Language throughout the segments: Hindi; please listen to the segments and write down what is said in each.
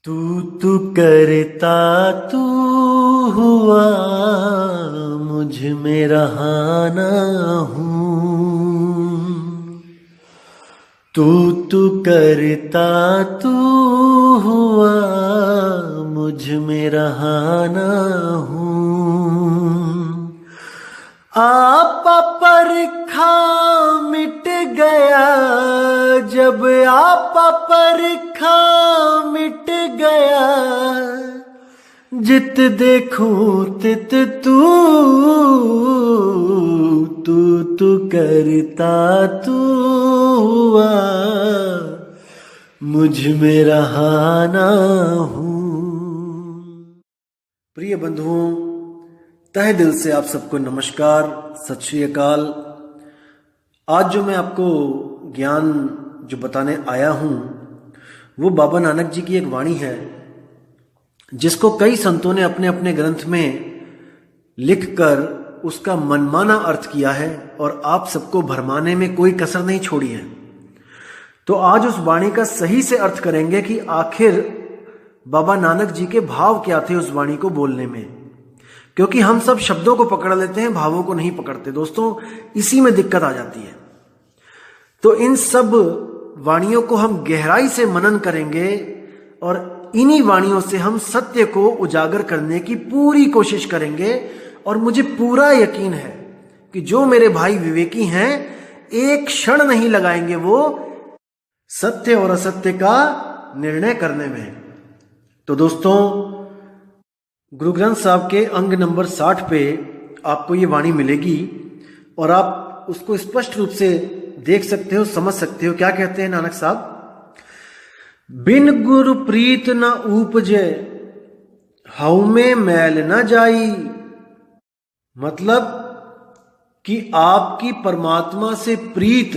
तू करता तू हुआ मुझ में रहाना हूँ। तू करता तू हुआ मुझ में रहाना हूँ। आपा परखा मिट गया जब आपा परखा मिट गया, जित देखूं तित तू करता तू हुआ मुझ में रहाना हूँ। प्रिय बंधुओं, तहे दिल से आप सबको नमस्कार, सत श्री अकाल। आज जो मैं आपको ज्ञान जो बताने आया हूँ वो बाबा नानक जी की एक वाणी है, जिसको कई संतों ने अपने अपने ग्रंथ में लिखकर उसका मनमाना अर्थ किया है और आप सबको भरमाने में कोई कसर नहीं छोड़ी है। तो आज उस वाणी का सही से अर्थ करेंगे कि आखिर बाबा नानक जी के भाव क्या थे उस वाणी को बोलने में, क्योंकि हम सब शब्दों को पकड़ लेते हैं, भावों को नहीं पकड़ते। दोस्तों, इसी में दिक्कत आ जाती है। तो इन सब वाणियों को हम गहराई से मनन करेंगे और इन्हीं वाणियों से हम सत्य को उजागर करने की पूरी कोशिश करेंगे। और मुझे पूरा यकीन है कि जो मेरे भाई विवेकी हैं, एक क्षण नहीं लगाएंगे वो सत्य और असत्य का निर्णय करने में। तो दोस्तों, गुरु ग्रंथ साहब के अंग नंबर 60 पे आपको ये वाणी मिलेगी और आप उसको स्पष्ट रूप से देख सकते हो, समझ सकते हो। क्या कहते हैं नानक साहब? बिन गुरु प्रीत न उपजे हऊ में मैल न जाई। मतलब कि आपकी परमात्मा से प्रीत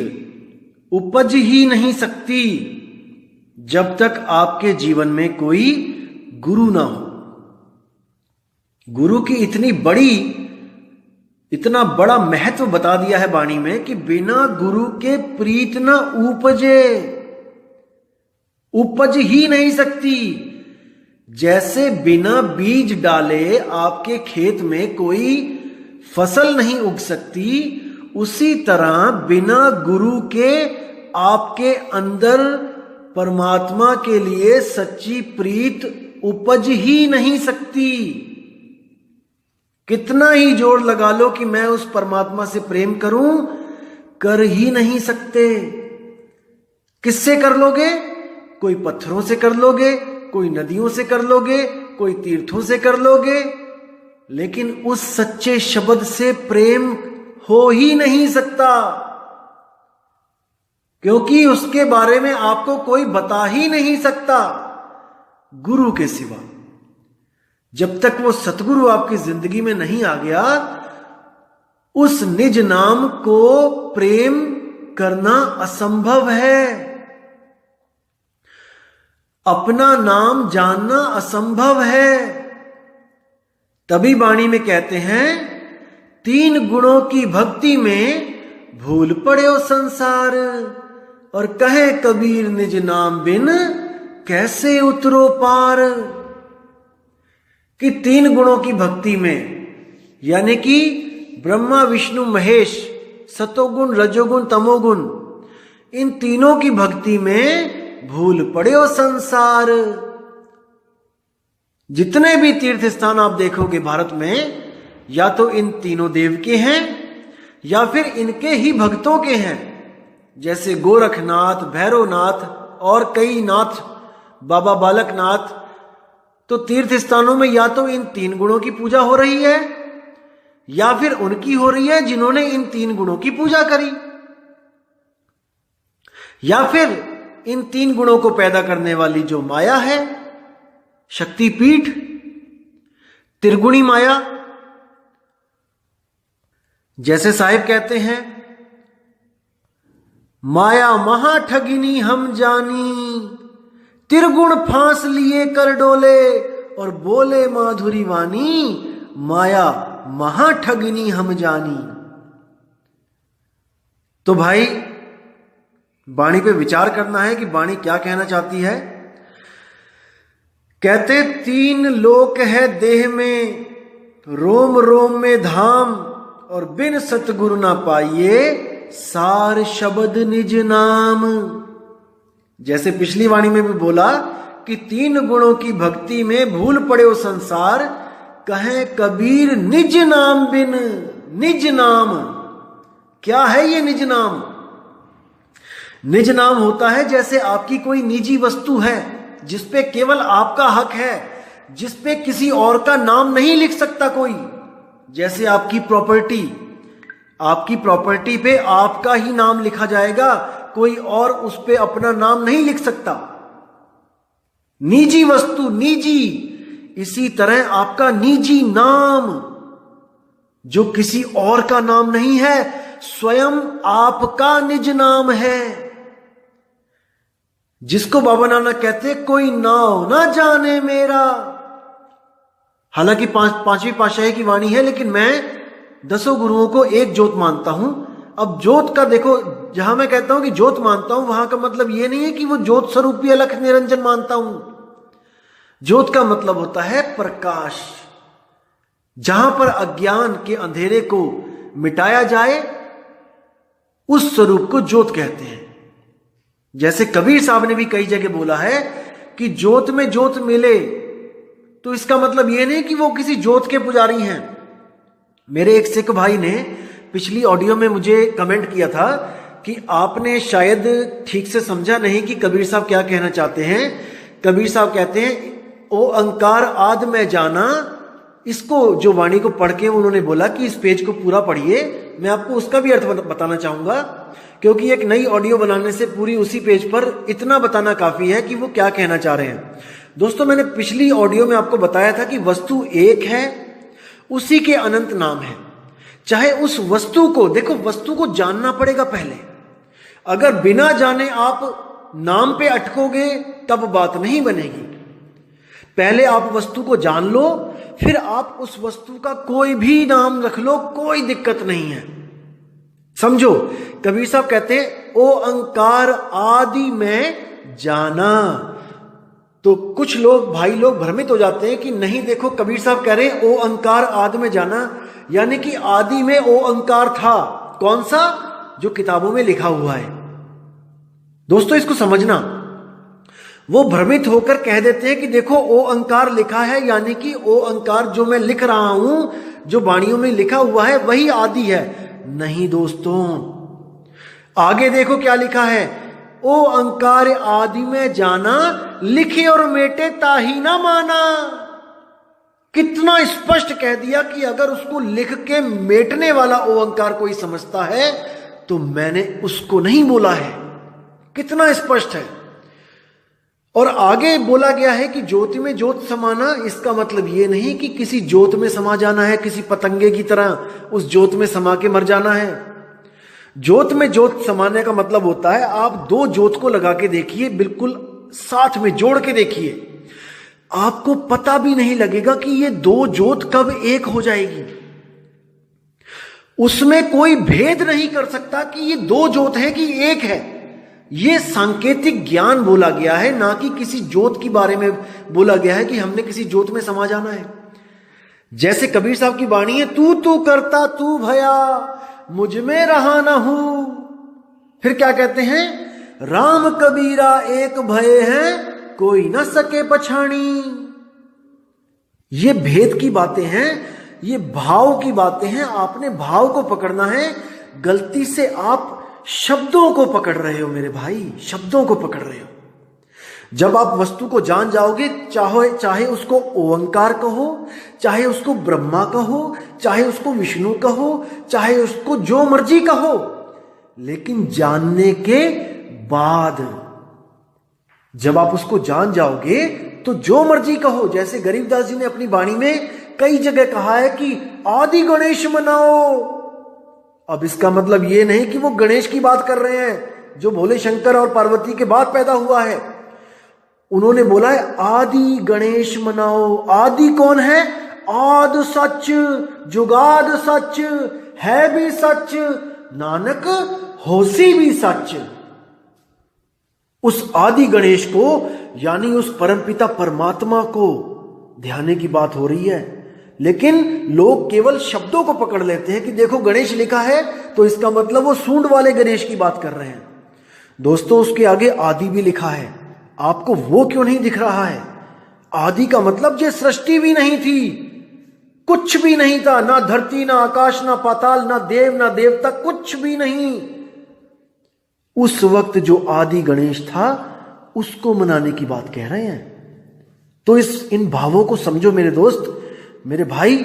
उपज ही नहीं सकती जब तक आपके जीवन में कोई गुरु ना हो। गुरु की इतना बड़ा महत्व बता दिया है वाणी में कि बिना गुरु के प्रीत न उपजे, उपज ही नहीं सकती। जैसे बिना बीज डाले आपके खेत में कोई फसल नहीं उग सकती, उसी तरह बिना गुरु के आपके अंदर परमात्मा के लिए सच्ची प्रीत उपज ही नहीं सकती। कितना ही जोर लगा लो कि मैं उस परमात्मा से प्रेम करूं, कर ही नहीं सकते। किससे कर लोगे? कोई पत्थरों से कर लोगे, कोई नदियों से कर लोगे, कोई तीर्थों से कर लोगे, लेकिन उस सच्चे शब्द से प्रेम हो ही नहीं सकता, क्योंकि उसके बारे में आपको कोई बता ही नहीं सकता गुरु के सिवा। जब तक वो सतगुरु आपकी जिंदगी में नहीं आ गया, उस निज नाम को प्रेम करना असंभव है। अपना नाम जानना असंभव है। तभी वाणी में कहते हैं, 3 गुणों की भक्ति में भूल पड़े संसार। और कहे कबीर निज नाम बिन कैसे उतरो पार। कि 3 गुणों की भक्ति में, यानी कि ब्रह्मा विष्णु महेश, सतोगुण रजोगुण तमोगुण, इन तीनों की भक्ति में भूल पड़े संसार। जितने भी तीर्थ स्थान आप देखोगे भारत में, या तो इन तीनों देव के हैं या फिर इनके ही भक्तों के हैं। जैसे गोरखनाथ, भैरवनाथ और कई नाथ, बाबा बालकनाथ। तो तीर्थ स्थानों में या तो इन 3 गुणों की पूजा हो रही है या फिर उनकी हो रही है जिन्होंने इन 3 गुणों की पूजा करी, या फिर इन 3 गुणों को पैदा करने वाली जो माया है, शक्तिपीठ, त्रिगुणी माया। जैसे साहिब कहते हैं, माया महा ठगिनी हम जानी, त्रिगुण फांस लिए कर डोले, और बोले माधुरी वाणी, माया महा ठगिनी हम जानी। तो भाई, वाणी पे विचार करना है कि वाणी क्या कहना चाहती है। कहते 3 लोक है देह में, रोम रोम में धाम, और बिन सतगुरु ना पाइए सार शब्द निज नाम। जैसे पिछली वाणी में भी बोला कि 3 गुणों की भक्ति में भूल पड़े हो संसार, कहे कबीर निज नाम बिन। निज नाम क्या है? ये निज नाम, निज नाम होता है जैसे आपकी कोई निजी वस्तु है जिसपे केवल आपका हक है, जिसपे किसी और का नाम नहीं लिख सकता कोई। जैसे आपकी प्रॉपर्टी पे आपका ही नाम लिखा जाएगा, कोई और उस पे अपना नाम नहीं लिख सकता। निजी वस्तु, निजी। इसी तरह आपका निजी नाम जो किसी और का नाम नहीं है, स्वयं आपका निज नाम है, जिसको बाबा नानक कहते कोई नाव ना जाने मेरा। हालांकि पांचवी पातशाही की वाणी है, लेकिन मैं 10 गुरुओं को एक ज्योत मानता हूं। अब ज्योत का देखो, जहां मैं कहता हूं कि ज्योत मानता हूं, वहां का मतलब यह नहीं है कि वो ज्योत स्वरूपी अलख निरंजन मानता हूं। ज्योत का मतलब होता है प्रकाश। जहां पर अज्ञान के अंधेरे को मिटाया जाए, उस स्वरूप को ज्योत कहते हैं। जैसे कबीर साहब ने भी कई जगह बोला है कि ज्योत में ज्योत मिले, तो इसका मतलब यह नहीं कि वो किसी ज्योत के पुजारी हैं। मेरे एक सिख भाई ने पिछली ऑडियो में मुझे कमेंट किया था कि आपने शायद ठीक से समझा नहीं कि कबीर साहब क्या कहना चाहते हैं। कबीर साहब कहते हैं ओ अंकार आद में जाना। इसको जो वाणी को पढ़ के उन्होंने बोला कि इस पेज को पूरा पढ़िए, मैं आपको उसका भी अर्थ बताना चाहूंगा, क्योंकि एक नई ऑडियो बनाने से पूरी उसी पेज पर इतना बताना काफी है कि वो क्या कहना चाह रहे हैं। दोस्तों, मैंने पिछली ऑडियो में आपको बताया था कि वस्तु एक है, उसी के अनंत नाम है। चाहे उस वस्तु को, देखो वस्तु को जानना पड़ेगा पहले। अगर बिना जाने आप नाम पे अटकोगे तब बात नहीं बनेगी। पहले आप वस्तु को जान लो, फिर आप उस वस्तु का कोई भी नाम रख लो, कोई दिक्कत नहीं है। समझो, कबीर साहब कहते हैं ओ अंकार आदि में जाना। तो कुछ लोग, भाई लोग भ्रमित हो जाते हैं कि नहीं, देखो कबीर साहब कह रहे हैं ओ अंकार आदि में जाना, यानी कि आदि में ओ अंकार था। कौन सा? जो किताबों में लिखा हुआ है। दोस्तों, इसको समझना। वो भ्रमित होकर कह देते हैं कि देखो ओ अंकार लिखा है, यानी कि ओ अंकार जो मैं लिख रहा हूं, जो वाणियों में लिखा हुआ है, वही आदि है। नहीं दोस्तों, आगे देखो क्या लिखा है। ओ अंकार आदि में जाना, लिखे और मेटे ताही ना माना। कितना स्पष्ट कह दिया कि अगर उसको लिख के मेटने वाला ओ अंकार कोई समझता है तो मैंने उसको नहीं बोला है। कितना स्पष्ट है। और आगे बोला गया है कि ज्योति में ज्योत समाना, इसका मतलब यह नहीं कि किसी ज्योत में समा जाना है, किसी पतंगे की तरह उस ज्योत में समा के मर जाना है। ज्योत में ज्योत समाने का मतलब होता है आप 2 ज्योत को लगा के देखिए, बिल्कुल साथ में जोड़ के देखिए, आपको पता भी नहीं लगेगा कि ये 2 ज्योत कब एक हो जाएगी। उसमें कोई भेद नहीं कर सकता कि ये 2 ज्योत है कि एक है। ये सांकेतिक ज्ञान बोला गया है, ना कि किसी ज्योत के बारे में बोला गया है कि हमने किसी ज्योत में समा जाना है। जैसे कबीर साहब की वाणी है, तू तू करता तू भया मुझ में रहा ना हूं। फिर क्या कहते हैं, राम कबीरा एक भय है कोई न सके पछाणी। ये भेद की बातें हैं, ये भाव की बातें हैं। आपने भाव को पकड़ना है। गलती से आप शब्दों को पकड़ रहे हो मेरे भाई, शब्दों को पकड़ रहे हो। जब आप वस्तु को जान जाओगे, चाहे उसको ओंकार कहो, चाहे उसको ब्रह्मा कहो, चाहे उसको विष्णु कहो, चाहे उसको जो मर्जी कहो, लेकिन जानने के बाद जब आप उसको जान जाओगे तो जो मर्जी कहो। जैसे गरीबदास जी ने अपनी वाणी में कई जगह कहा है कि आदि गणेश मनाओ। अब इसका मतलब ये नहीं कि वो गणेश की बात कर रहे हैं जो भोले शंकर और पार्वती के बाद पैदा हुआ है। उन्होंने बोला है आदि गणेश मनाओ। आदि कौन है? आद सच, जुगाद सच, है भी सच, नानक होसी भी सच। उस आदि गणेश को, यानी उस परमपिता परमात्मा को ध्याने की बात हो रही है। लेकिन लोग केवल शब्दों को पकड़ लेते हैं कि देखो गणेश लिखा है तो इसका मतलब वो सूंड वाले गणेश की बात कर रहे हैं। दोस्तों उसके आगे आदि भी लिखा है, आपको वो क्यों नहीं दिख रहा है? आदि का मतलब ये सृष्टि भी नहीं थी, कुछ भी नहीं था, ना धरती ना आकाश ना पाताल, ना देव ना देवता, कुछ भी नहीं। उस वक्त जो आदि गणेश था उसको मनाने की बात कह रहे हैं। तो इन भावों को समझो मेरे दोस्त, मेरे भाई।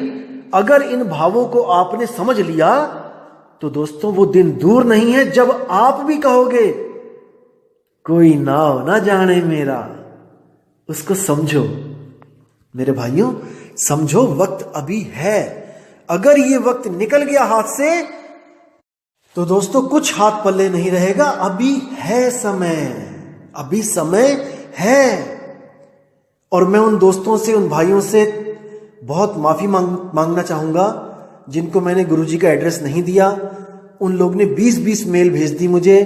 अगर इन भावों को आपने समझ लिया तो दोस्तों वो दिन दूर नहीं है जब आप भी कहोगे कोई नाव ना जाने मेरा। उसको समझो मेरे भाइयों, समझो वक्त अभी है। अगर ये वक्त निकल गया हाथ से तो दोस्तों कुछ हाथ पल्ले नहीं रहेगा। अभी है समय, अभी समय है। और मैं उन दोस्तों से, उन भाइयों से बहुत माफी मांगना चाहूंगा जिनको मैंने गुरुजी का एड्रेस नहीं दिया। उन लोग ने 20-20 मेल भेज दी मुझे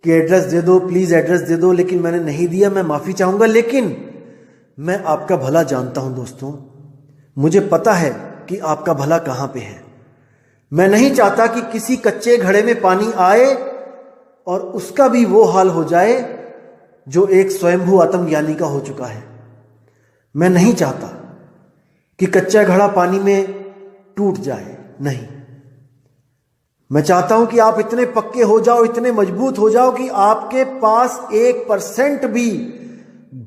कि एड्रेस दे दो, प्लीज एड्रेस दे दो, लेकिन मैंने नहीं दिया। मैं माफी चाहूंगा, लेकिन मैं आपका भला जानता हूं दोस्तों। मुझे पता है कि आपका भला कहां पे है। मैं नहीं चाहता कि किसी कच्चे घड़े में पानी आए और उसका भी वो हाल हो जाए जो एक स्वयंभू आत्मज्ञानी का हो चुका है। मैं नहीं चाहता कि कच्चा घड़ा पानी में टूट जाए, नहीं। मैं चाहता हूं कि आप इतने पक्के हो जाओ, इतने मजबूत हो जाओ कि आपके पास 1% भी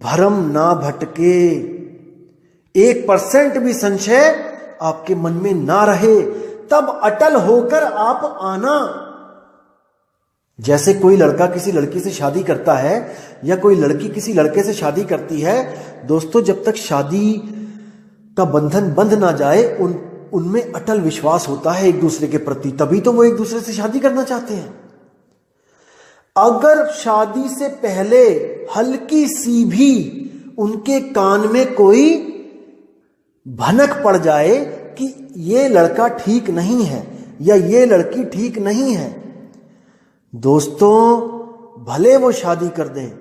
भ्रम ना भटके, 1% भी संशय आपके मन में ना रहे। तब अटल होकर आप आना। जैसे कोई लड़का किसी लड़की से शादी करता है या कोई लड़की किसी लड़के से शादी करती है, दोस्तों जब तक शादी का बंधन बंध ना जाए उनमें अटल विश्वास होता है एक दूसरे के प्रति, तभी तो वो एक दूसरे से शादी करना चाहते हैं। अगर शादी से पहले हल्की सी भी उनके कान में कोई भनक पड़ जाए कि ये लड़का ठीक नहीं है या ये लड़की ठीक नहीं है, दोस्तों भले वो शादी कर दें,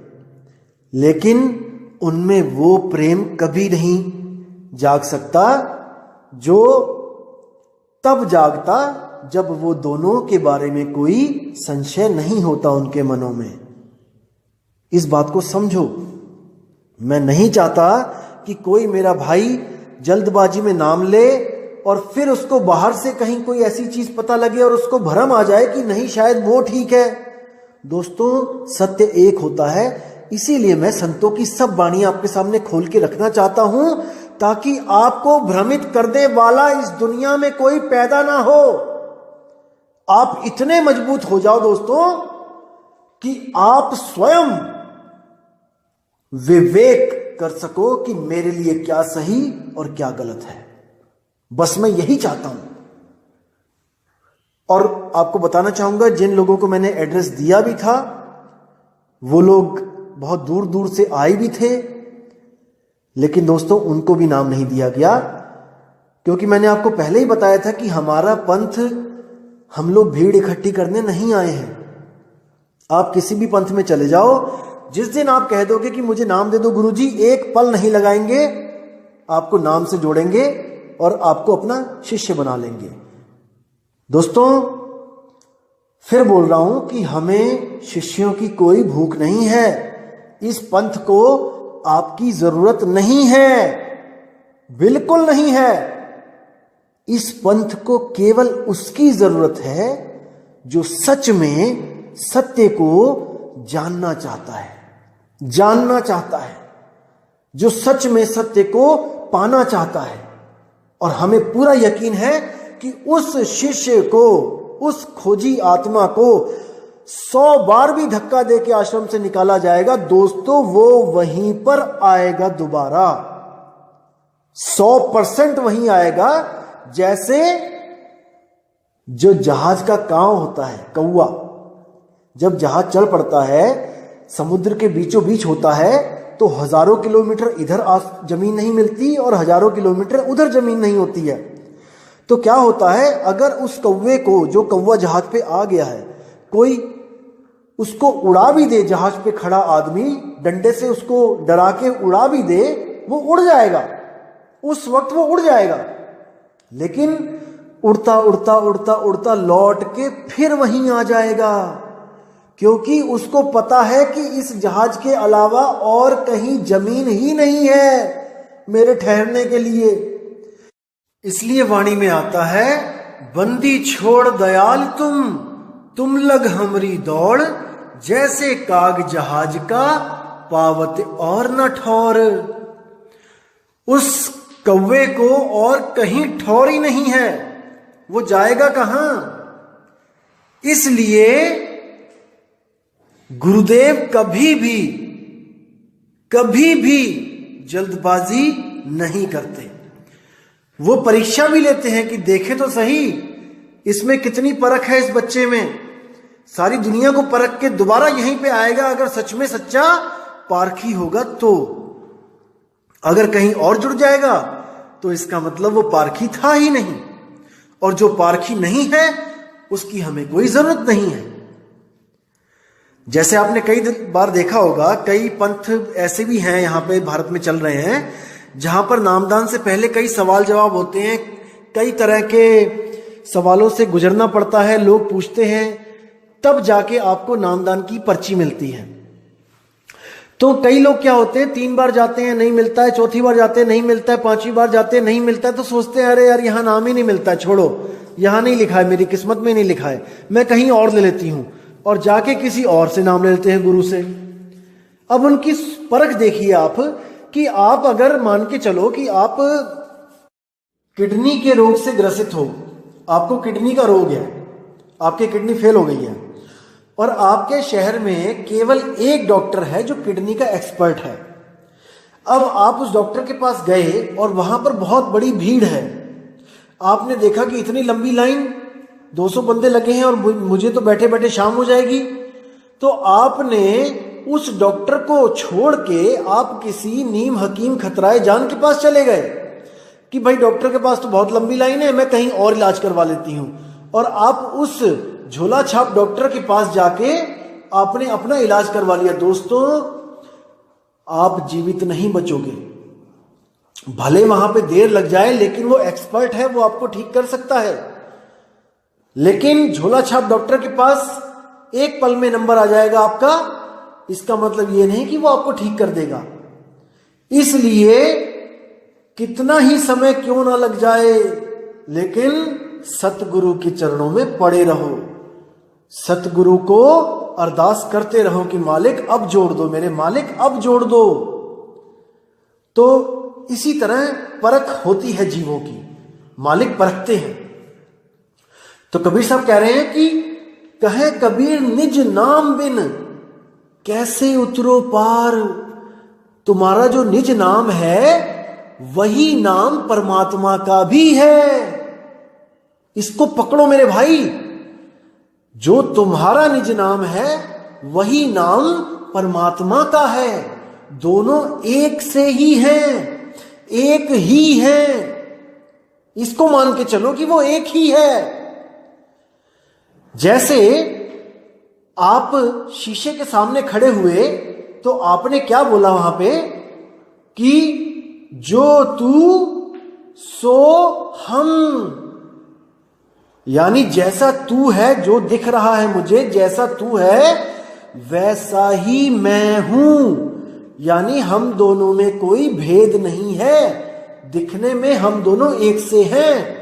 लेकिन उनमें वो प्रेम कभी नहीं जाग सकता जो तब जागता जब वो दोनों के बारे में कोई संशय नहीं होता उनके मनों में। इस बात को समझो। मैं नहीं चाहता कि कोई मेरा भाई जल्दबाजी में नाम ले और फिर उसको बाहर से कहीं कोई ऐसी चीज पता लगे और उसको भ्रम आ जाए कि नहीं शायद वो ठीक है। दोस्तों सत्य एक होता है, इसीलिए मैं संतों की सब वाणी आपके सामने खोल के रखना चाहता हूं ताकि आपको भ्रमित करने वाला इस दुनिया में कोई पैदा ना हो। आप इतने मजबूत हो जाओ दोस्तों कि आप स्वयं विवेक कर सको कि मेरे लिए क्या सही और क्या गलत है। बस मैं यही चाहता हूं। और आपको बताना चाहूंगा, जिन लोगों को मैंने एड्रेस दिया भी था वो लोग बहुत दूर दूर से आए भी थे, लेकिन दोस्तों उनको भी नाम नहीं दिया गया, क्योंकि मैंने आपको पहले ही बताया था कि हमारा पंथ, हम लोग भीड़ इकट्ठी करने नहीं आए हैं। आप किसी भी पंथ में चले जाओ, जिस दिन आप कह दोगे कि मुझे नाम दे दो गुरुजी, एक पल नहीं लगाएंगे, आपको नाम से जोड़ेंगे और आपको अपना शिष्य बना लेंगे। दोस्तों फिर बोल रहा हूं कि हमें शिष्यों की कोई भूख नहीं है। इस पंथ को आपकी जरूरत नहीं है, बिल्कुल नहीं है। इस पंथ को केवल उसकी जरूरत है जो सच में सत्य को जानना चाहता है, जानना चाहता है, जो सच में सत्य को पाना चाहता है। और हमें पूरा यकीन है कि उस शिष्य को, उस खोजी आत्मा को 100 बार भी धक्का दे के आश्रम से निकाला जाएगा, दोस्तों वो वहीं पर आएगा दोबारा, 100% वहीं आएगा। जैसे जो जहाज का कांव होता है, कौवा, जब जहाज चल पड़ता है, समुद्र के बीचों बीच होता है, तो हजारों किलोमीटर इधर जमीन नहीं मिलती और हजारों किलोमीटर उधर जमीन नहीं होती है। तो क्या होता है, अगर उस कौवे को, जो कौवा जहाज पे आ गया है, कोई उसको उड़ा भी दे, जहाज पे खड़ा आदमी डंडे से उसको डरा के उड़ा भी दे, वो उड़ जाएगा, उस वक्त वो उड़ जाएगा। लेकिन उड़ता उड़ता उड़ता उड़ता लौट के फिर वहीं आ जाएगा, क्योंकि उसको पता है कि इस जहाज के अलावा और कहीं जमीन ही नहीं है मेरे ठहरने के लिए। इसलिए वाणी में आता है, बंदी छोड़ दयाल तुम लग हमरी दौड़, जैसे काग जहाज का पावत और न ठौर। उस कौवे को और कहीं ठौर ही नहीं है, वो जाएगा कहां। इसलिए गुरुदेव कभी भी जल्दबाजी नहीं करते। वो परीक्षा भी लेते हैं कि देखे तो सही इसमें कितनी परख है इस बच्चे में। सारी दुनिया को परख के दोबारा यहीं पे आएगा अगर सच में सच्चा पारखी होगा तो। अगर कहीं और जुड़ जाएगा तो इसका मतलब वो पारखी था ही नहीं, और जो पारखी नहीं है उसकी हमें कोई जरूरत नहीं है। जैसे आपने कई बार देखा होगा, कई पंथ ऐसे भी हैं यहाँ पे भारत में चल रहे हैं, जहां पर नामदान से पहले कई सवाल जवाब होते हैं, कई तरह के सवालों से गुजरना पड़ता है, लोग पूछते हैं, तब जाके आपको नामदान की पर्ची मिलती है। तो कई लोग क्या होते हैं, 3 बार जाते हैं नहीं मिलता है, 4थी बार जाते हैं नहीं मिलता है, 5वीं बार जाते हैं नहीं मिलता है, तो सोचते हैं अरे यार यहाँ नाम ही नहीं मिलता है, छोड़ो यहाँ नहीं लिखा है, मेरी किस्मत में नहीं लिखा है, मैं कहीं और ले लेती हूं, और जाके किसी और से नाम ले लेते हैं, गुरु से। अब उनकी परख देखिए आप, कि आप अगर मान के चलो कि आप किडनी के रोग से ग्रसित हो, आपको किडनी का रोग है, आपकी किडनी फेल हो गई है, और आपके शहर में केवल एक डॉक्टर है जो किडनी का एक्सपर्ट है। अब आप उस डॉक्टर के पास गए और वहां पर बहुत बड़ी भीड़ है, आपने देखा कि इतनी लंबी लाइन, 200 बंदे लगे हैं और मुझे तो बैठे बैठे शाम हो जाएगी, तो आपने उस डॉक्टर को छोड़ के आप किसी नीम हकीम खतराए जान के पास चले गए कि भाई डॉक्टर के पास तो बहुत लंबी लाइन है, मैं कहीं और इलाज करवा लेती हूं, और आप उस झोला छाप डॉक्टर के पास जाके आपने अपना इलाज करवा लिया। दोस्तों, आप जीवित नहीं बचोगे, भले वहां पे देर लग जाए, लेकिन वो एक्सपर्ट है, वो आपको ठीक कर सकता है। लेकिन झोला छाप डॉक्टर के पास एक पल में नंबर आ जाएगा आपका, इसका मतलब ये नहीं कि वो आपको ठीक कर देगा। इसलिए कितना ही समय क्यों ना लग जाए, लेकिन सतगुरु के चरणों में पड़े रहो, सतगुरु को अरदास करते रहो कि मालिक अब जोड़ दो, मेरे मालिक अब जोड़ दो। तो इसी तरह परख होती है जीवों की, मालिक परखते हैं। तो कबीर साहब कह रहे हैं कि कहे कबीर निज नाम बिन कैसे उतरो पार। तुम्हारा जो निज नाम है वही नाम परमात्मा का भी है, इसको पकड़ो मेरे भाई। जो तुम्हारा निज नाम है वही नाम परमात्मा का है, दोनों एक से ही हैं, एक ही हैं, इसको मान के चलो कि वो एक ही है। जैसे आप शीशे के सामने खड़े हुए तो आपने क्या बोला वहां पे कि जो तू सो हम, यानी जैसा तू है, जो दिख रहा है मुझे, जैसा तू है वैसा ही मैं हूं, यानी हम दोनों में कोई भेद नहीं है, दिखने में हम दोनों एक से हैं।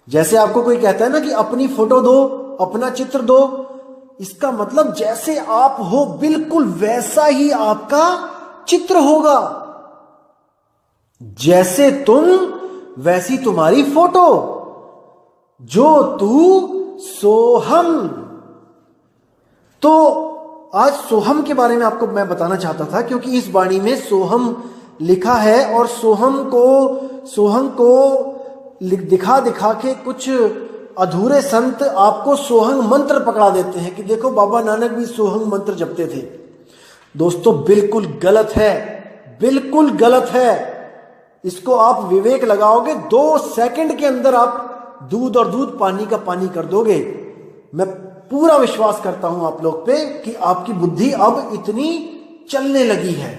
जैसे आपको कोई कहता है ना कि अपनी फोटो दो, अपना चित्र दो, इसका मतलब जैसे आप हो बिल्कुल वैसा ही आपका चित्र होगा, जैसे तुम वैसी तुम्हारी फोटो, जो तू सो हम। तो आज सोहम के बारे में आपको मैं बताना चाहता था, क्योंकि इस वाणी में सोहम लिखा है, और सोहम को दिखा दिखा के कुछ अधूरे संत आपको सोहंग मंत्र पकड़ा देते हैं कि देखो बाबा नानक भी सोहंग मंत्र जपते थे। दोस्तों बिल्कुल गलत है, बिल्कुल गलत है। इसको आप विवेक लगाओगे 2 सेकंड के अंदर आप दूध और दूध पानी का पानी कर दोगे। मैं पूरा विश्वास करता हूं आप लोग पे कि आपकी बुद्धि अब इतनी चलने लगी है,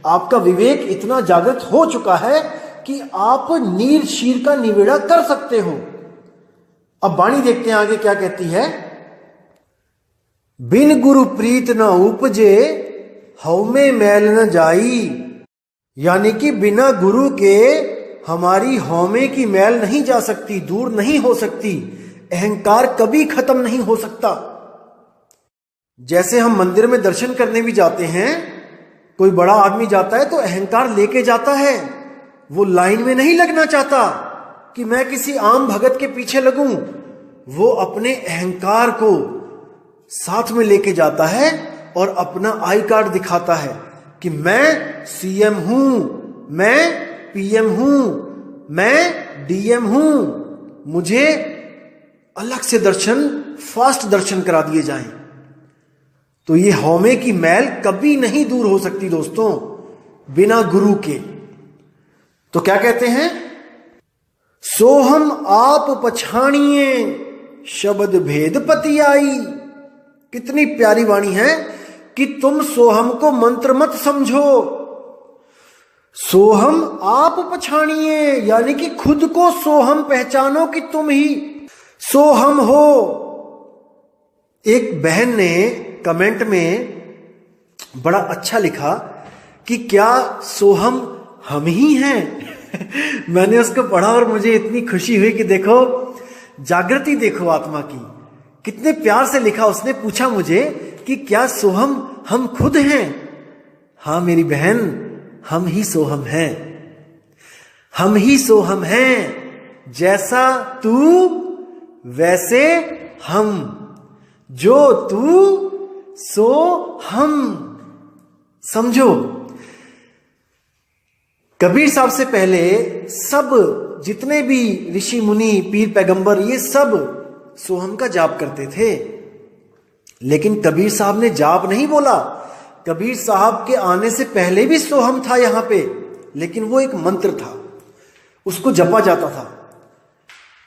आपका विवेक इतना जागृत हो चुका है कि आप नीर शीर का निवेड़ा कर सकते हो। अब वाणी देखते हैं आगे क्या कहती है। बिन गुरु प्रीत न उपजे हव में मैल न जाई, यानी कि बिना गुरु के हमारी हौमे की मैल नहीं जा सकती, दूर नहीं हो सकती, अहंकार कभी खत्म नहीं हो सकता। जैसे हम मंदिर में दर्शन करने भी जाते हैं, कोई बड़ा आदमी जाता है तो अहंकार लेके जाता है, वो लाइन में नहीं लगना चाहता कि मैं किसी आम भगत के पीछे लगूं, वो अपने अहंकार को साथ में लेके जाता है और अपना आई कार्ड दिखाता है कि मैं सीएम हूं, मैं पीएम हूं, मैं डीएम हूं, मुझे अलग से दर्शन, फास्ट दर्शन करा दिए जाएं। तो ये हौमे की मैल कभी नहीं दूर हो सकती दोस्तों बिना गुरु के। तो क्या कहते हैं, सोहम आप पछाणिए शब्द भेद पति आई। कितनी प्यारी वाणी है कि तुम सोहम को मंत्र मत समझो, सोहम आप पछाणिए, यानी कि खुद को सोहम पहचानो कि तुम ही सोहम हो। एक बहन ने कमेंट में बड़ा अच्छा लिखा कि क्या सोहम हम ही हैं। मैंने उसको पढ़ा और मुझे इतनी खुशी हुई कि देखो जागृति, देखो आत्मा की, कितने प्यार से लिखा। उसने पूछा मुझे कि क्या सोहम हम खुद हैं। हाँ मेरी बहन, हम ही सोहम हैं, हम ही सोहम हैं। जैसा तू वैसे हम, जो तू सो हम। समझो, कबीर साहब से पहले सब जितने भी ऋषि मुनि, पीर पैगंबर, ये सब सोहम का जाप करते थे, लेकिन कबीर साहब ने जाप नहीं बोला। कबीर साहब के आने से पहले भी सोहम था यहां पे, लेकिन वो एक मंत्र था, उसको जपा जाता था।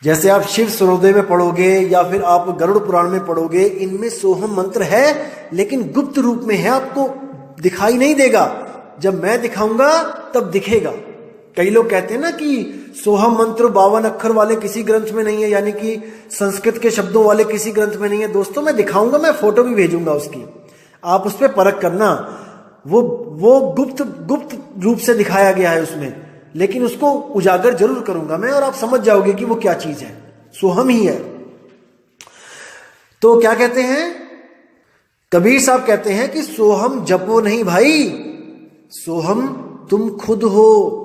जैसे आप शिव सूर्योदय में पढ़ोगे या फिर आप गरुड़ पुराण में पढ़ोगे, इनमें सोहम मंत्र है, लेकिन गुप्त रूप में है, आपको दिखाई नहीं देगा। जब मैं दिखाऊंगा तब दिखेगा। कई लोग कहते हैं ना कि सोहम मंत्र 52 अक्षर वाले किसी ग्रंथ में नहीं है, यानी कि संस्कृत के शब्दों वाले किसी ग्रंथ में नहीं है। दोस्तों मैं दिखाऊंगा, मैं फोटो भी भेजूंगा उसकी, आप उस पर परख करना। वो गुप्त रूप से दिखाया गया है उसमें, लेकिन उसको उजागर जरूर करूंगा मैं, और आप समझ जाओगे कि वो क्या चीज है, सोहम ही है। तो क्या कहते हैं कबीर साहब, कहते हैं कि सोहम जपो नहीं भाई, सोहम तुम खुद हो।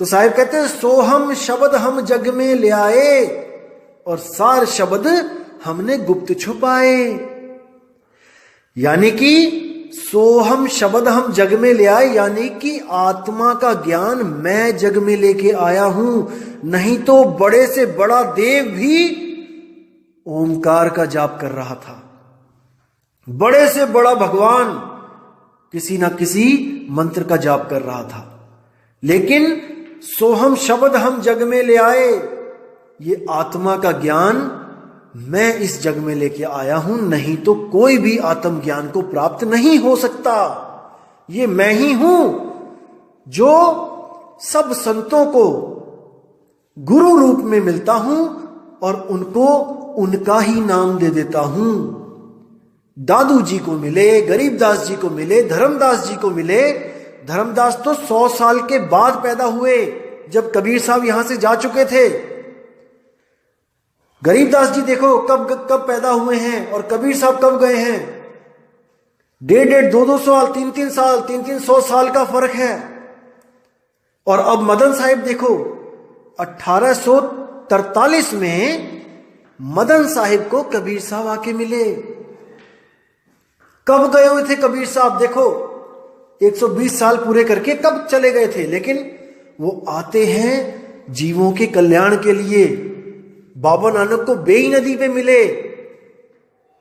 तो साहिब कहते हैं सोहम शब्द हम जग में ले आए, और सार शब्द हमने गुप्त छुपाए। यानी कि सोहम शब्द हम जग में ले आए, यानी कि आत्मा का ज्ञान मैं जग में लेके आया हूं। नहीं तो बड़े से बड़ा देव भी ओमकार का जाप कर रहा था, बड़े से बड़ा भगवान किसी ना किसी मंत्र का जाप कर रहा था। लेकिन सोहम शब्द हम जग में ले आए, ये आत्मा का ज्ञान मैं इस जग में लेके आया हूं, नहीं तो कोई भी आत्म ज्ञान को प्राप्त नहीं हो सकता। ये मैं ही हूं जो सब संतों को गुरु रूप में मिलता हूं और उनको उनका ही नाम दे देता हूं। दादू जी को मिले, गरीबदास जी को मिले, धर्मदास जी को मिले। धर्मदास तो 100 साल के बाद पैदा हुए, जब कबीर साहब यहां से जा चुके थे। गरीबदास जी देखो कब पैदा हुए हैं और कबीर साहब कब गए हैं। 1.5, 2-2 साल, 3-3 साल, 300 साल का फर्क है। और अब मदन साहिब देखो, 1843 में मदन साहिब को कबीर साहब आके मिले। कब गए हुए थे कबीर साहब, देखो 120 साल पूरे करके कब चले गए थे, लेकिन वो आते हैं जीवों के कल्याण के लिए। बाबा नानक को बेई नदी पे मिले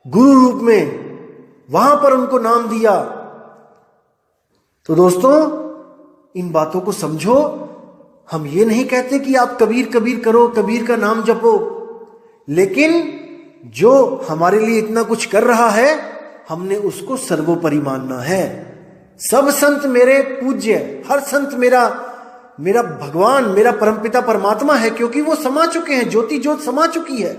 गुरु रूप में, वहां पर उनको नाम दिया। तो दोस्तों इन बातों को समझो। हम ये नहीं कहते कि आप कबीर कबीर करो, कबीर का नाम जपो, लेकिन जो हमारे लिए इतना कुछ कर रहा है हमने उसको सर्वोपरि मानना है। सब संत मेरे पूज्य, हर संत मेरा भगवान, मेरा परमपिता परमात्मा है, क्योंकि वो समा चुके हैं, ज्योति ज्योत समा चुकी है।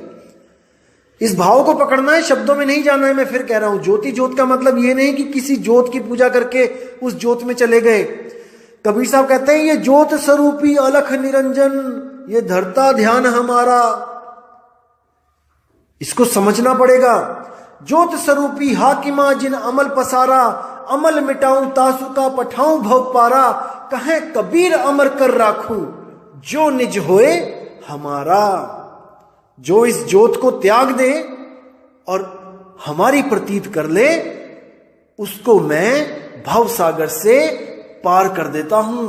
इस भाव को पकड़ना है, शब्दों में नहीं जाना है। मैं फिर कह रहा हूं, ज्योति ज्योत का मतलब ये नहीं कि किसी ज्योत की पूजा करके उस ज्योत में चले गए। कबीर साहब कहते हैं ये ज्योत स्वरूपी अलख निरंजन, ये धरता ध्यान हमारा। इसको समझना पड़ेगा। ज्योत स्वरूपी हाकिमा जिन अमल पसारा, अमल मिटाऊं तासु का पठाऊं भव पारा, कहे कबीर अमर कर राखूं जो निज होए हमारा। जो इस ज्योत को त्याग दे और हमारी प्रतीत कर ले, उसको मैं भव सागर से पार कर देता हूं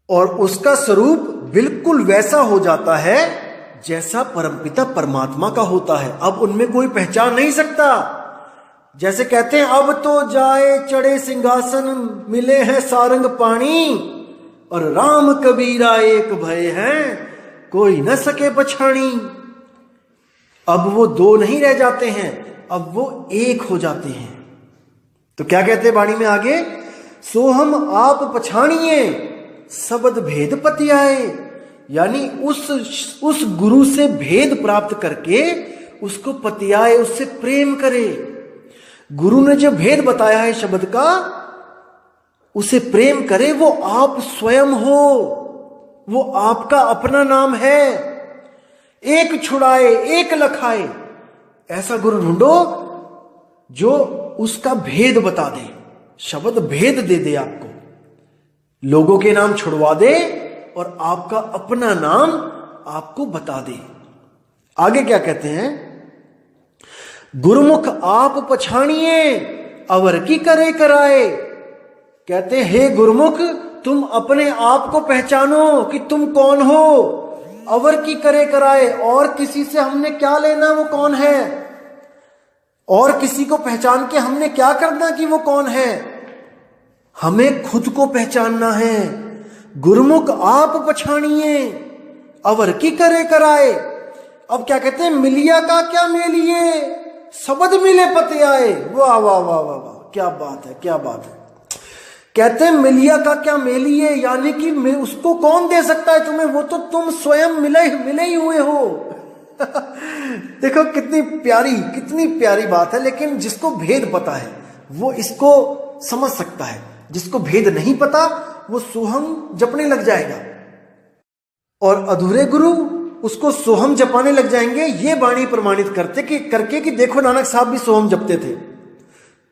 और उसका स्वरूप बिल्कुल वैसा हो जाता है जैसा परमपिता परमात्मा का होता है। अब उनमें कोई पहचान नहीं सकता। जैसे कहते हैं अब तो जाए चढ़े सिंहासन, मिले हैं सारंग पानी, और राम कबीरा एक भय हैं, कोई न सके पछाणी। अब वो दो नहीं रह जाते हैं, अब वो एक हो जाते हैं। तो क्या कहते हैं वाणी में आगे, सो हम आप पछाणिए शब्द भेद पति आए। यानी उस गुरु से भेद प्राप्त करके उसको पतियाए, उससे प्रेम करे। गुरु ने जो भेद बताया है शब्द का, उसे प्रेम करे। वो आप स्वयं हो, वो आपका अपना नाम है। एक छुड़ाए एक लखाए, ऐसा गुरु ढूंढो जो उसका भेद बता दे, शब्द भेद दे दे आपको, लोगों के नाम छुड़वा दे और आपका अपना नाम आपको बता दे। आगे क्या कहते हैं, गुरुमुख आप पछाणिए अवर की करे कराए। कहते हे गुरुमुख, तुम अपने आप को पहचानो कि तुम कौन हो। अवर की करे कराए, और किसी से हमने क्या लेना, वो कौन है, और किसी को पहचान के हमने क्या करना कि वो कौन है। हमें खुद को पहचानना है। गुरुमुख आप पछाणिए अवर की करे कराए। अब क्या कहते हैं, मिलिया का क्या मेलिए शब्द मिले पते आए। वाह वाह वाह वाह वाह, क्या बात है, क्या बात है। कहते हैं मिलिया का क्या मेलिए, यानी कि उसको कौन दे सकता है तुम्हें, वो तो तुम स्वयं मिले ही हुए हो। देखो कितनी प्यारी बात है। लेकिन जिसको भेद पता है वो इसको समझ सकता है, जिसको भेद नहीं पता वो सोहम जपने लग जाएगा, और अधूरे गुरु उसको सोहम जपाने लग जाएंगे। ये वाणी प्रमाणित करके कि देखो नानक साहब भी सोहम जपते थे।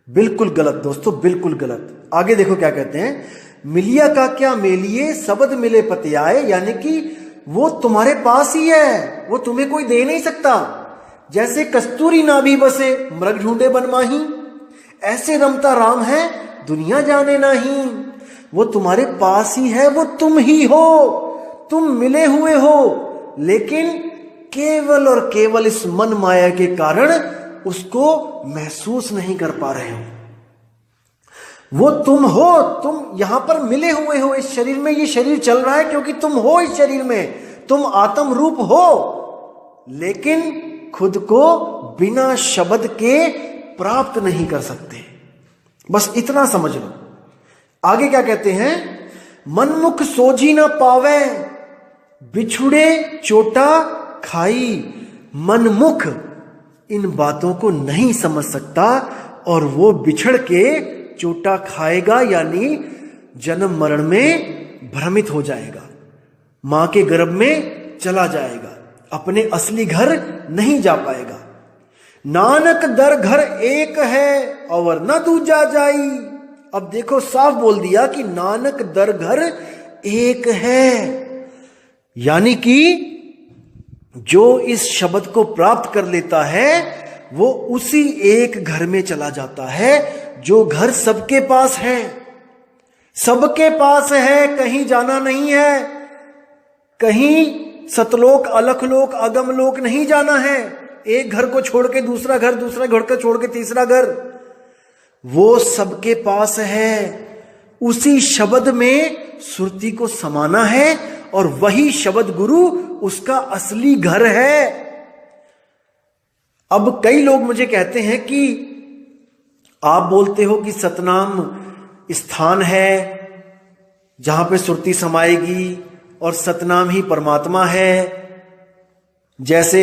बिल्कुल गलत दोस्तों, बिल्कुल गलत। आगे देखो क्या कहते हैं, मिलिया का क्या मेलिए शब्द मिले पति आए। यानी कि वो तुम्हारे पास ही है, वो तुम्हें कोई दे नहीं सकता। जैसे कस्तूरी नाभि बसे मृग ढूंढे बनमाही, ऐसे रमता राम है दुनिया जाने नहीं। वो तुम्हारे पास ही है, वो तुम ही हो, तुम मिले हुए हो, लेकिन केवल और केवल इस मन माया के कारण उसको महसूस नहीं कर पा रहे हो। वो तुम हो, तुम यहां पर मिले हुए हो इस शरीर में। ये शरीर चल रहा है क्योंकि तुम हो इस शरीर में, तुम आत्म रूप हो, लेकिन खुद को बिना शब्द के प्राप्त नहीं कर सकते। बस इतना समझ लो। आगे क्या कहते हैं, मनमुख सोझी ना पावे बिछुड़े चोटा खाई। मनमुख इन बातों को नहीं समझ सकता और वो बिछड़ के चोटा खाएगा, यानी जन्म मरण में भ्रमित हो जाएगा, मां के गर्भ में चला जाएगा, अपने असली घर नहीं जा पाएगा। नानक दर घर एक है और न दूजा जाई। अब देखो साफ बोल दिया कि नानक दर घर एक है, यानी कि जो इस शब्द को प्राप्त कर लेता है वो उसी एक घर में चला जाता है, जो घर सबके पास है। सबके पास है, कहीं जाना नहीं है, कहीं सतलोक अलखलोक अगमलोक नहीं जाना है। एक घर को छोड़ के दूसरा घर को छोड़ के तीसरा घर, वो सबके पास है। उसी शब्द में सुरती को समाना है और वही शब्द गुरु उसका असली घर है। अब कई लोग मुझे कहते हैं कि आप बोलते हो कि सतनाम स्थान है जहां पे सुरती समाएगी और सतनाम ही परमात्मा है। जैसे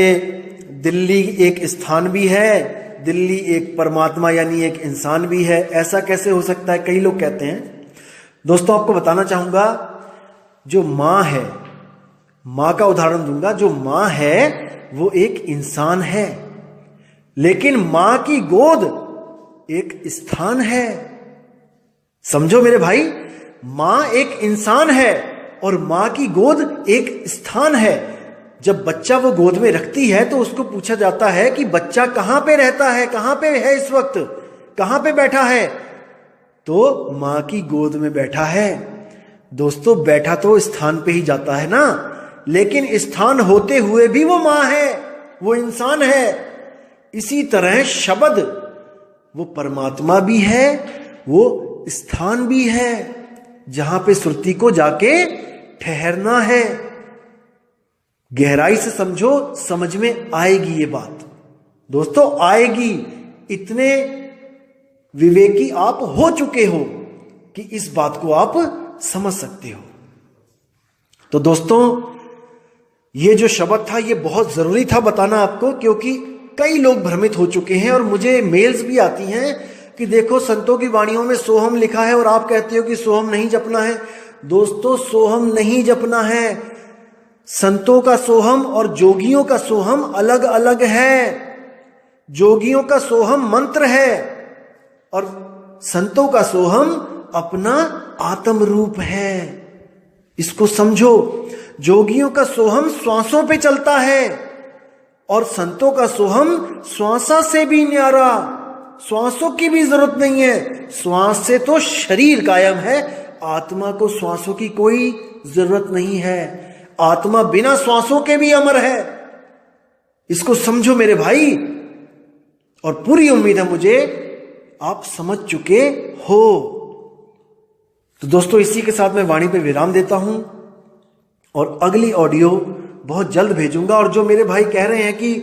दिल्ली एक स्थान भी है, दिल्ली एक परमात्मा यानी एक इंसान भी है, ऐसा कैसे हो सकता है, कई लोग कहते हैं। दोस्तों आपको बताना चाहूंगा, जो मां है, मां का उदाहरण दूंगा, जो मां है वो एक इंसान है, लेकिन मां की गोद एक स्थान है। समझो मेरे भाई, मां एक इंसान है और मां की गोद एक स्थान है। जब बच्चा वो गोद में रखती है तो उसको पूछा जाता है कि बच्चा कहां पे रहता है, कहां पे है इस वक्त, कहां पे बैठा है, तो मां की गोद में बैठा है। दोस्तों बैठा तो स्थान पे ही जाता है ना, लेकिन स्थान होते हुए भी वो मां है, वो इंसान है। इसी तरह शब्द वो परमात्मा भी है, वो स्थान भी है जहां पे श्रुति को जाके ठहरना है। गहराई से समझो, समझ में आएगी ये बात। दोस्तों आएगी, इतने विवेकी आप हो चुके हो कि इस बात को आप समझ सकते हो। तो दोस्तों ये जो शब्द था ये बहुत जरूरी था बताना आपको, क्योंकि कई लोग भ्रमित हो चुके हैं और मुझे मेल्स भी आती हैं कि देखो संतों की वाणियों में सोहम लिखा है और आप कहते हो कि सोहम नहीं जपना है। दोस्तों सोहम नहीं जपना है। संतों का सोहम और जोगियों का सोहम अलग अलग है। जोगियों का सोहम मंत्र है और संतों का सोहम अपना आत्म रूप है। इसको समझो, जोगियों का सोहम श्वासों पे चलता है और संतों का सोहम श्वासा से भी न्यारा। श्वासों की भी जरूरत नहीं है, श्वास से तो शरीर कायम है, आत्मा को श्वासों की कोई जरूरत नहीं है। आत्मा बिना श्वासों के भी अमर है। इसको समझो मेरे भाई, और पूरी उम्मीद है मुझे आप समझ चुके हो। तो दोस्तों इसी के साथ मैं वाणी पे विराम देता हूं और अगली ऑडियो बहुत जल्द भेजूंगा। और जो मेरे भाई कह रहे हैं कि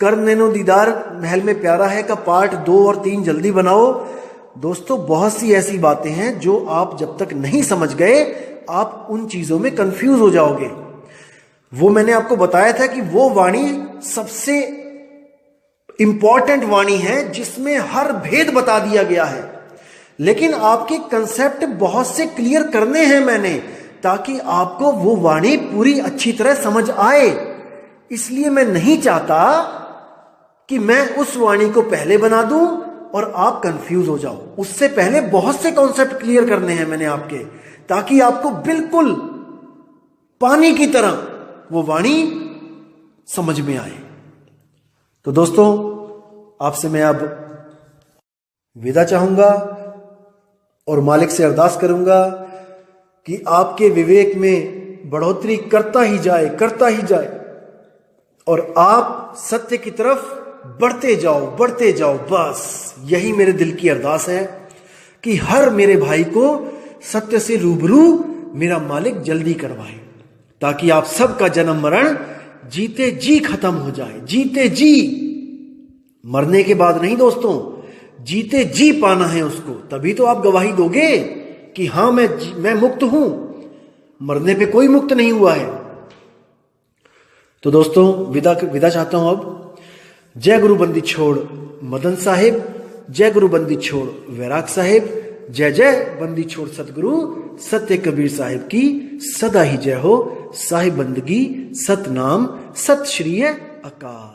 कर नैनो दीदार महल में प्यारा है का पार्ट 2 और 3 जल्दी बनाओ, दोस्तों बहुत सी ऐसी बातें हैं जो आप जब तक नहीं समझ गए आप उन चीजों में कंफ्यूज हो जाओगे। वो मैंने आपको बताया था कि वो वाणी सबसे इंपॉर्टेंट वाणी है जिसमें हर भेद बता दिया गया है, लेकिन आपके कंसेप्ट बहुत से क्लियर करने हैं मैंने, ताकि आपको वो वाणी पूरी अच्छी तरह समझ आए। इसलिए मैं नहीं चाहता कि मैं उस वाणी को पहले बना दूं और आप कंफ्यूज हो जाओ। उससे पहले बहुत से कॉन्सेप्ट क्लियर करने हैं मैंने आपके, ताकि आपको बिल्कुल पानी की तरह वो वाणी समझ में आए। तो दोस्तों आपसे मैं अब विदा चाहूंगा और मालिक से अरदास करूंगा कि आपके विवेक में बढ़ोतरी करता ही जाए और आप सत्य की तरफ बढ़ते जाओ। बस यही मेरे दिल की अरदास है कि हर मेरे भाई को सत्य से रूबरू मेरा मालिक जल्दी करवाए, ताकि आप सबका जन्म मरण जीते जी खत्म हो जाए। जीते जी, मरने के बाद नहीं दोस्तों, जीते जी पाना है उसको, तभी तो आप गवाही दोगे कि हां मैं मुक्त हूं। मरने पे कोई मुक्त नहीं हुआ है। तो दोस्तों विदा चाहता हूं अब। जय गुरु बंदी छोड़ मदन साहिब, जय गुरु बंदी छोड़ वैराग साहिब, जय जय बंदी छोड़ सतगुरु सत्य कबीर साहिब की सदा ही जय हो। साहिब बंदगी सतनाम, सत श्री अकाल।